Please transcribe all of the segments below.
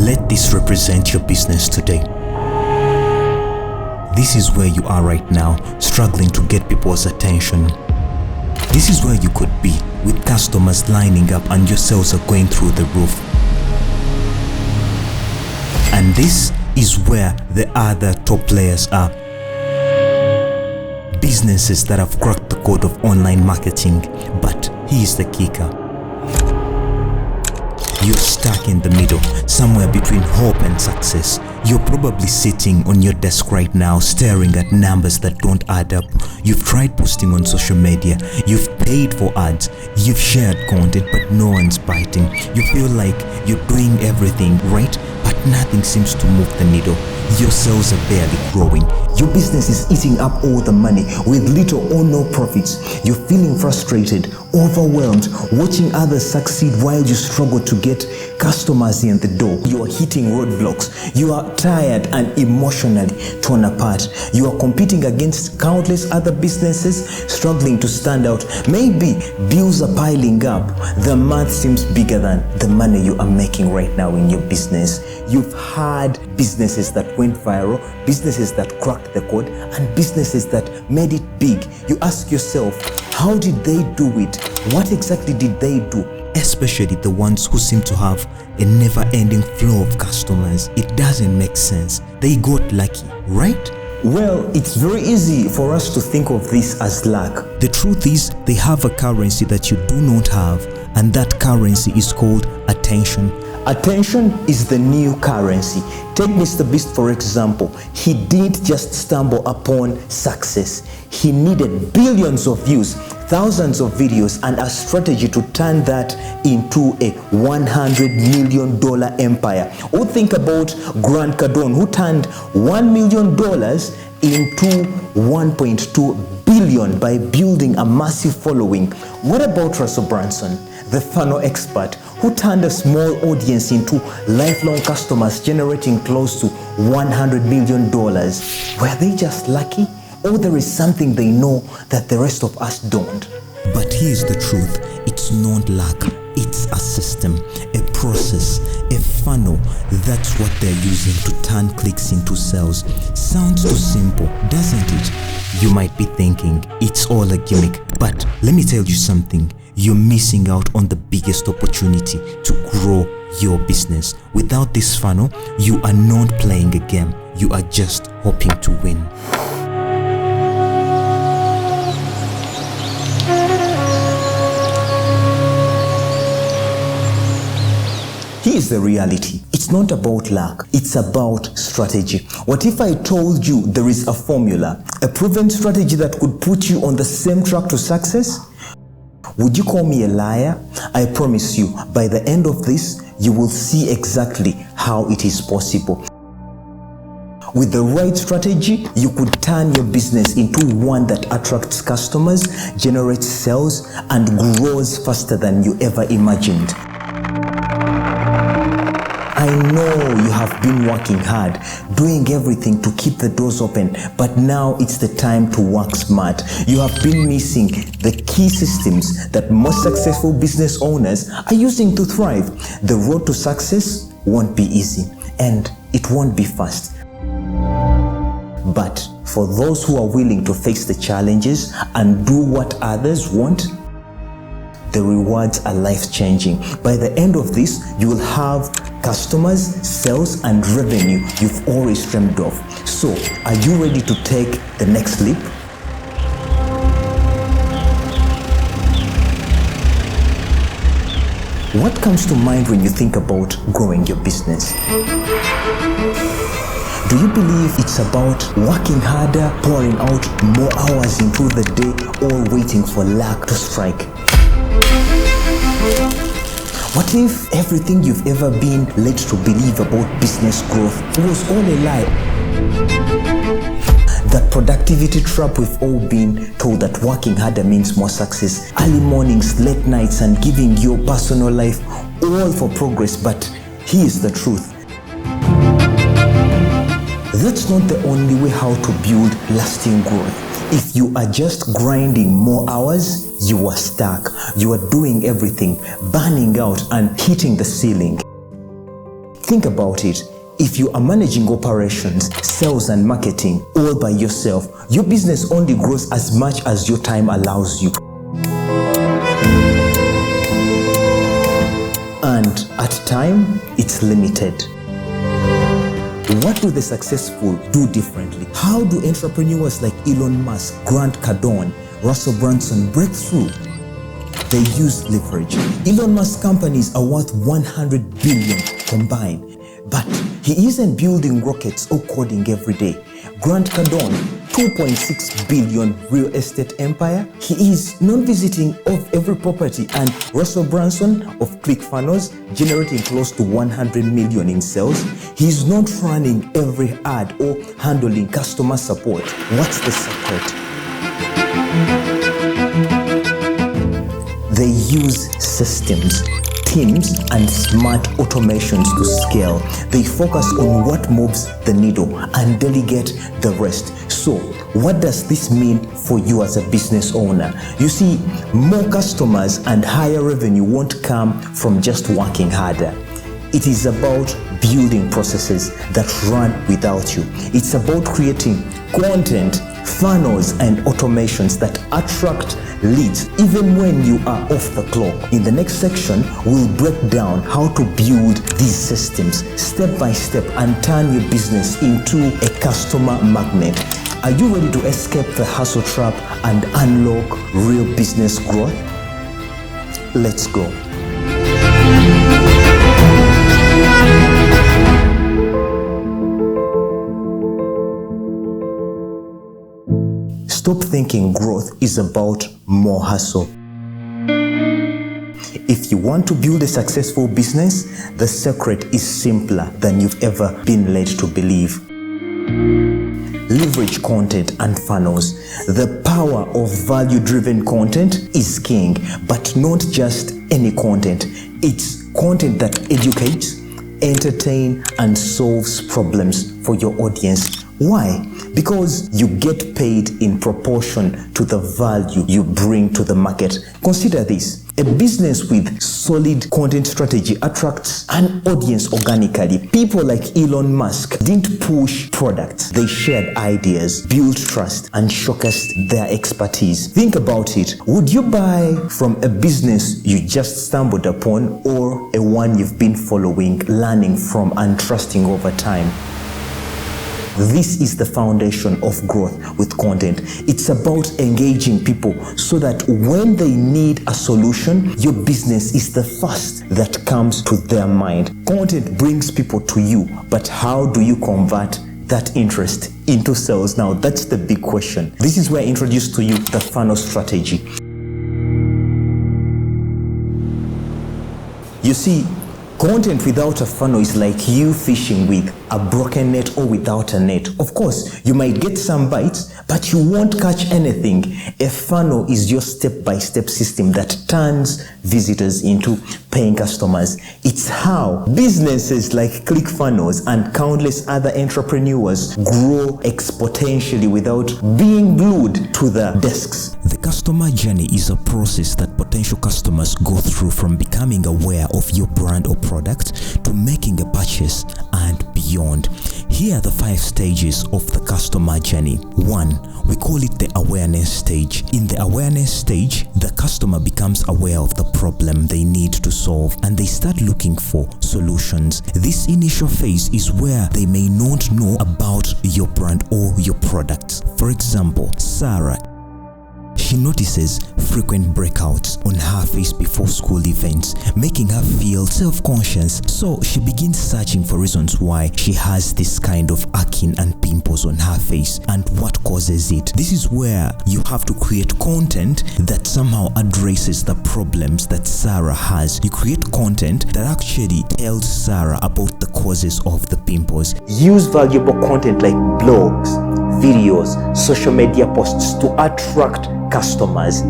Let this represent your business today. This is where you are right now, struggling to get people's attention. This is where you could be, with customers lining up and your sales are going through the roof. And this is where the other top players are. Businesses that have cracked the code of online marketing. But here's the kicker. You're stuck in the middle, somewhere between hope and success. You're probably sitting on your desk right now, staring at numbers that don't add up. You've tried posting on social media, you've paid for ads, you've shared content, but no one's biting. You feel like you're doing everything right, but nothing seems to move the needle. Your sales are barely growing. Your business is eating up all the money with little or no profits. You're feeling frustrated, overwhelmed, watching others succeed while you struggle to get customers in the door. You are hitting roadblocks. You are tired and emotionally torn apart. You are competing against countless other businesses, struggling to stand out. Maybe bills are piling up. The math seems bigger than the money you are making right now in your business. You've had businesses that went viral, businesses that cracked the code, and businesses that made it big. You ask yourself, how did they do it? What exactly did they do? Especially the ones who seem to have a never-ending flow of customers. It doesn't make sense. They got lucky, right? Well, it's very easy for us to think of this as luck. The truth is, they have a currency that you do not have, and that currency is called attention. Attention is the new currency. Take MrBeast for example. He didn't just stumble upon success. He needed billions of views, thousands of videos, and a strategy to turn that into a $100 million empire. Or think about Grant Cardone, who turned $1 million into $1.2 billion by building a massive following. What about Russell Brunson, the funnel expert, who turned a small audience into lifelong customers, generating close to $100 million? Were they just lucky? Or there is something they know that the rest of us don't? But here's the truth. It's not luck. It's a system, a process, a funnel. That's what they're using to turn clicks into sales. Sounds too simple, doesn't it? You might be thinking it's all a gimmick, but let me tell you something. You're missing out on the biggest opportunity to grow your business. Without this funnel, you are not playing a game. You are just hoping to win. Here's the reality. It's not about luck. It's about strategy. What if I told you there is a formula, a proven strategy that could put you on the same track to success? Would you call me a liar? I promise you, by the end of this, you will see exactly how it is possible. With the right strategy, you could turn your business into one that attracts customers, generates sales, and grows faster than you ever imagined. I know you have been working hard, doing everything to keep the doors open, but now it's the time to work smart. You have been missing the key systems that most successful business owners are using to thrive. The road to success won't be easy, and it won't be fast. But for those who are willing to face the challenges and do what others want, the rewards are life-changing. By the end of this, you will have customers, sales, and revenue you've always dreamed of. So, are you ready to take the next leap? What comes to mind when you think about growing your business? Do you believe it's about working harder, pouring out more hours into the day, or waiting for luck to strike? What if everything you've ever been led to believe about business growth was all a lie? That productivity trap we've all been told, that working harder means more success, early mornings, late nights, and giving your personal life all for progress. But here's the truth. That's not the only way how to build lasting growth. If you are just grinding more hours, you are stuck. You are doing everything, burning out and hitting the ceiling. Think about it. If you are managing operations, sales and marketing all by yourself, your business only grows as much as your time allows you. And at time, it's limited. What do the successful do differently? How do entrepreneurs like Elon Musk, Grant Cardone, Russell Brunson break through? They use leverage. Elon Musk's companies are worth 100 billion combined, but he isn't building rockets or coding every day. Grant Cardone, 2.6 billion real estate empire. He is non-visiting of every property, and Russell Brunson of ClickFunnels generating close to 100 million in sales. He's not running every ad or handling customer support. What's the secret? They use systems, teams, and smart automations to scale. They focus on what moves the needle and delegate the rest. So, what does this mean for you as a business owner? You see, more customers and higher revenue won't come from just working harder. It is about building processes that run without you. It's about creating content, funnels, and automations that attract leads even when you are off the clock. In the next section, we'll break down how to build these systems step by step and turn your business into a customer magnet. Are you ready to escape the hustle trap and unlock real business growth? Let's go. Stop thinking growth is about more hustle. If you want to build a successful business, the secret is simpler than you've ever been led to believe. Leverage content and funnels. The power of value-driven content is king, but not just any content. It's content that educates, entertains, and solves problems for your audience. Why? Because you get paid in proportion to the value you bring to the market. Consider this. A business with solid content strategy attracts an audience organically. People like Elon Musk didn't push products. They shared ideas, built trust, and showcased their expertise. Think about it. Would you buy from a business you just stumbled upon, or a one you've been following, learning from, and trusting over time? This is the foundation of growth with content. It's about engaging people so that when they need a solution, your business is the first that comes to their mind. Content brings people to you, but how do you convert that interest into sales? Now, that's the big question. This is where I introduce to you the funnel strategy. You see, content without a funnel is like you fishing with a broken net or without a net. Of course, you might get some bites, but you won't catch anything. A funnel is your step-by-step system that turns visitors into paying customers. It's how businesses like ClickFunnels and countless other entrepreneurs grow exponentially without being glued to the desks. The customer journey is a process that potential customers go through, from becoming aware of your brand or product to making a purchase and beyond. Here are the 5 stages of the customer journey. 1. We call it the awareness stage. In the awareness stage, the customer becomes aware of the problem they need to solve and they start looking for solutions. This initial phase is where they may not know about your brand or your products. For example, Sarah, she notices frequent breakouts on her face before school events, making her feel self-conscious. So she begins searching for reasons why she has this kind of acne and pimples on her face and what causes it. This is where you have to create content that somehow addresses the problems that Sarah has. You create content that actually tells Sarah about the causes of the pimples. Use valuable content like blogs, videos, social media posts to attract customers.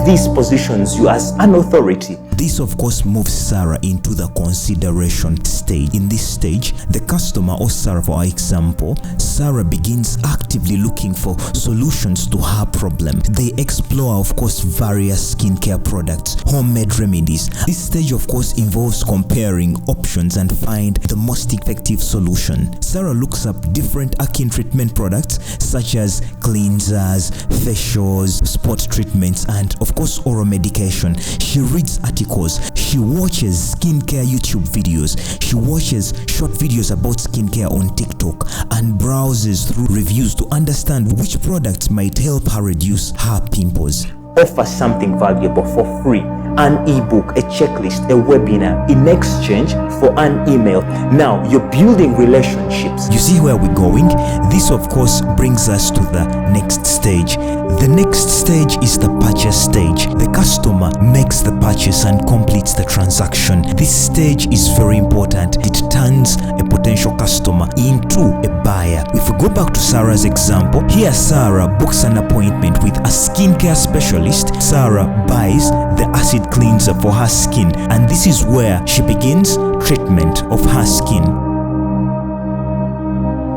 This positions you as an authority. This of course moves Sarah into the consideration stage. In this stage, the customer, or Sarah for example, Sarah begins actively looking for solutions to her problem. They explore of course various skincare products, homemade remedies. This stage of course involves comparing options and find the most effective solution. Sarah looks up different skin treatment products such as cleansers, facials, spot treatments, and of course oral medication. She reads articles, she watches skincare YouTube videos, she watches short videos about skincare on TikTok, and browses through reviews to understand which products might help her reduce her pimples. Offer something valuable for free, an ebook, a checklist, a webinar in exchange for an email. Now you're building relationships. You see where we're going? This of course brings us to the next stage. The next stage is the purchase stage. The customer makes the purchase and completes the transaction. This stage is very important. It turns a potential customer into a buyer. If we go back to Sarah's example, here Sarah books an appointment with a skincare specialist. Sarah buys the acid cleanser for her skin, and this is where she begins treatment of her skin.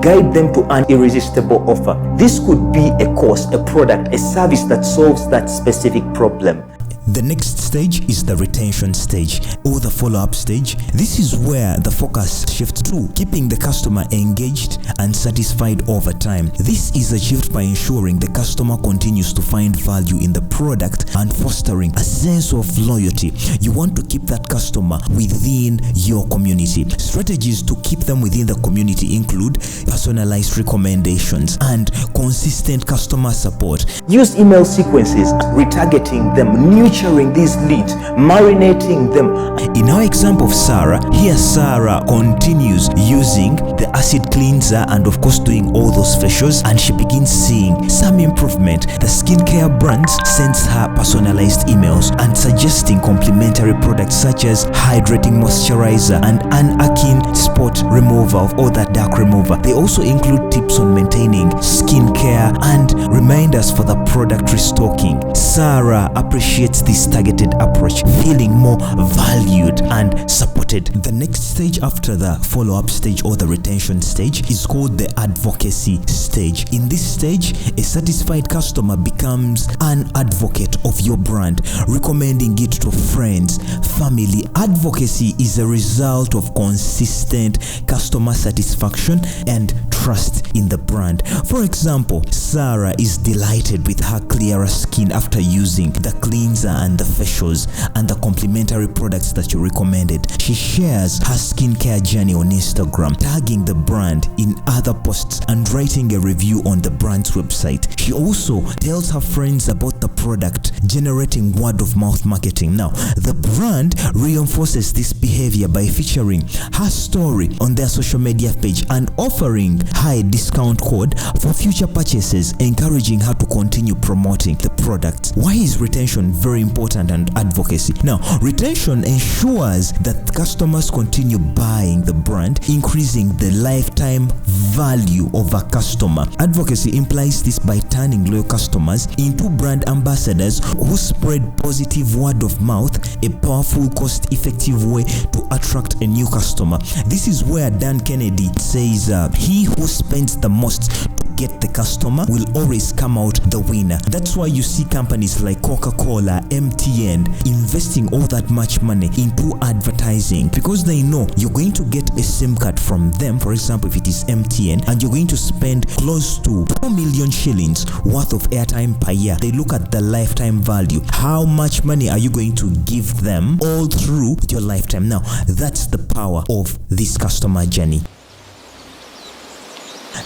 Guide them to an irresistible offer. This could be a course, a product, a service that solves that specific problem. The next stage is the retention stage, or the follow-up stage. This is where the focus shifts to keeping the customer engaged and satisfied over time. This is achieved by ensuring the customer continues to find value in the product and fostering a sense of loyalty. You want to keep that customer within your community. Strategies to keep them within the community include personalized recommendations and consistent customer support. Use email sequences, retargeting them, nurturing these leads, marinating them. In our example of Sarah, here Sarah continues using the acid cleanser and of course doing all those facials, and she begins seeing some improvement. The skincare brands sends her personalized emails and suggesting complementary products such as hydrating moisturizer and an acne spot remover or that dark remover. They also include tips on maintaining skincare and reminders for the product restocking. Sarah appreciates this targeted approach, feeling more valued and supported. The next stage after the follow-up stage or the retention stage is called the advocacy stage. In this stage, a satisfied customer becomes an advocate of your brand, recommending it to friends, family. Advocacy is a result of consistent customer satisfaction and trust in the brand. For example, Sarah is delighted with her clearer skin after using the cleanser and the facials and the complementary products that you recommended. She shares her skincare journey on Instagram, tagging the brand in other posts and writing a review on the brand's website. She also tells her friends about the product, generating word-of-mouth marketing. Now, the brand reinforces this behavior by featuring her story on their social media page and offering her a discount code for future purchases, encouraging her to continue promoting the product. Why is retention very important and advocacy? Now, retention ensures that customers continue buying the brand, increasing the lifetime value of a customer. Advocacy implies this by turning loyal customers into brand ambassadors who spread positive word of mouth, a powerful, cost-effective way to attract a new customer. This is where Dan Kennedy says, he who spends the most to get the customer will always come out the winner. That's why you see companies like Coca-Cola, MTN investing all that much money into advertising, because they know you're going to get a SIM card from them. For example, if it is MTN, and you're going to spend close to 4 million shillings worth of airtime per year. They look at the lifetime value. How much money are you going to give them all through your lifetime? Now, that's the power of this customer journey.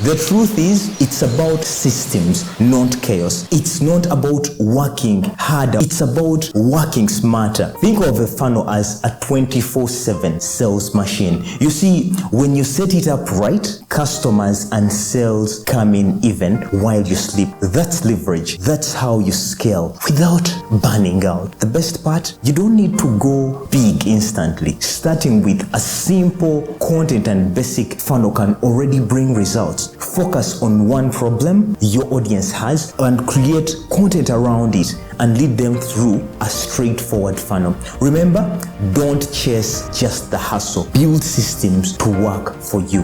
The truth is, it's about systems, not chaos. It's not about working harder. It's about working smarter. Think of a funnel as a 24/7 sales machine. You see, when you set it up right, customers and sales come in even while you sleep. That's leverage. That's how you scale without burning out. The best part, you don't need to go big instantly. Starting with a simple content and basic funnel can already bring results. results. Focus on one problem your audience has and create content around it and lead them through a straightforward funnel. Remember, don't chase just the hustle. Build systems to work for you.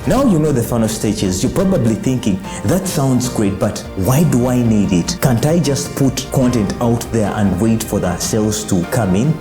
Now you know the funnel stages. You're probably thinking, that sounds great, but why do I need it? Can't I just put content out there and wait for the sales to come in?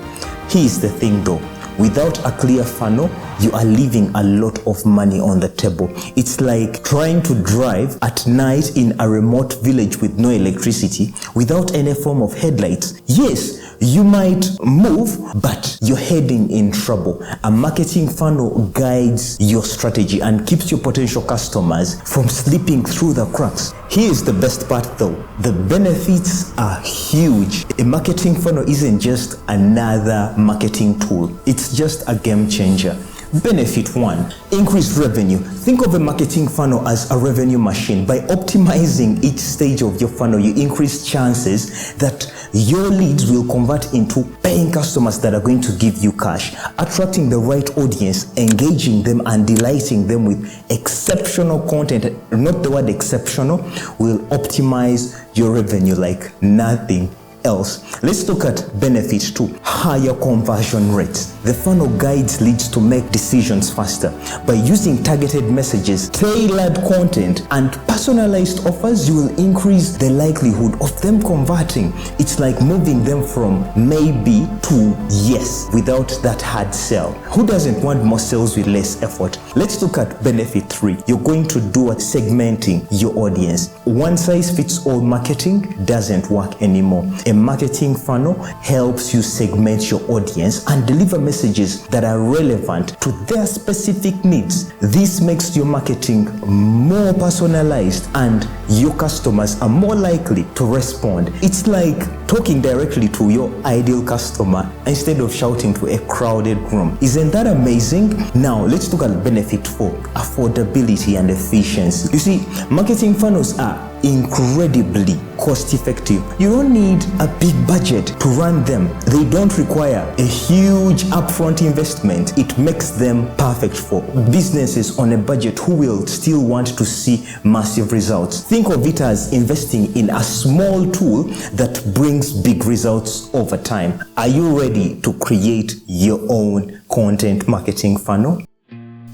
Here's the thing though. Without a clear funnel, you are leaving a lot of money on the table. It's like trying to drive at night in a remote village with no electricity without any form of headlights. Yes, you might move, but you're heading in trouble. A marketing funnel guides your strategy and keeps your potential customers from slipping through the cracks. Here's the best part though. The benefits are huge. A marketing funnel isn't just another marketing tool. It's just a game changer. Benefit 1, increased revenue. Think of a marketing funnel as a revenue machine. By optimizing each stage of your funnel, you increase chances that your leads will convert into paying customers that are going to give you cash. Attracting the right audience, engaging them and delighting them with exceptional content, not the word exceptional, will optimize your revenue like nothing else. Let's look at benefit 2, higher conversion rates. The funnel guides leads to make decisions faster. By using targeted messages, tailored content, and personalized offers, you will increase the likelihood of them converting. It's like moving them from maybe to yes without that hard sell. Who doesn't want more sales with less effort? Let's look at benefit 3. You're going to do segmenting your audience. One size fits all marketing doesn't work anymore. A marketing funnel helps you segment your audience and deliver messages that are relevant to their specific needs. This makes your marketing more personalized and your customers are more likely to respond. It's like talking directly to your ideal customer instead of shouting to a crowded room. Isn't that amazing? Now let's look at benefit 4, affordability and efficiency. You see, marketing funnels are incredibly cost effective. You don't need a big budget to run them. They don't require a huge upfront investment. It makes them perfect for businesses on a budget who will still want to see massive results. Think of it as investing in a small tool that brings big results over time. Are you ready to create your own content marketing funnel?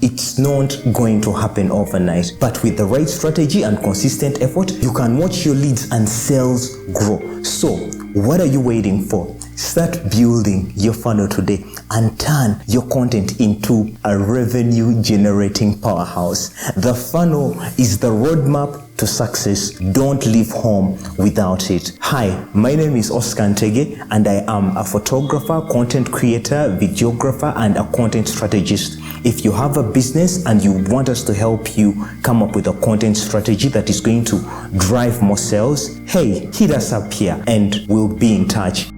It's not going to happen overnight, but with the right strategy and consistent effort, you can watch your leads and sales grow. So, what are you waiting for? Start building your funnel today and turn your content into a revenue generating powerhouse. The funnel is the roadmap to success. Don't leave home without it. Hi, my name is Oscar Ntege and I am a photographer, content creator, videographer, and a content strategist. If you have a business and you want us to help you come up with a content strategy that is going to drive more sales, hey, hit us up here and we'll be in touch.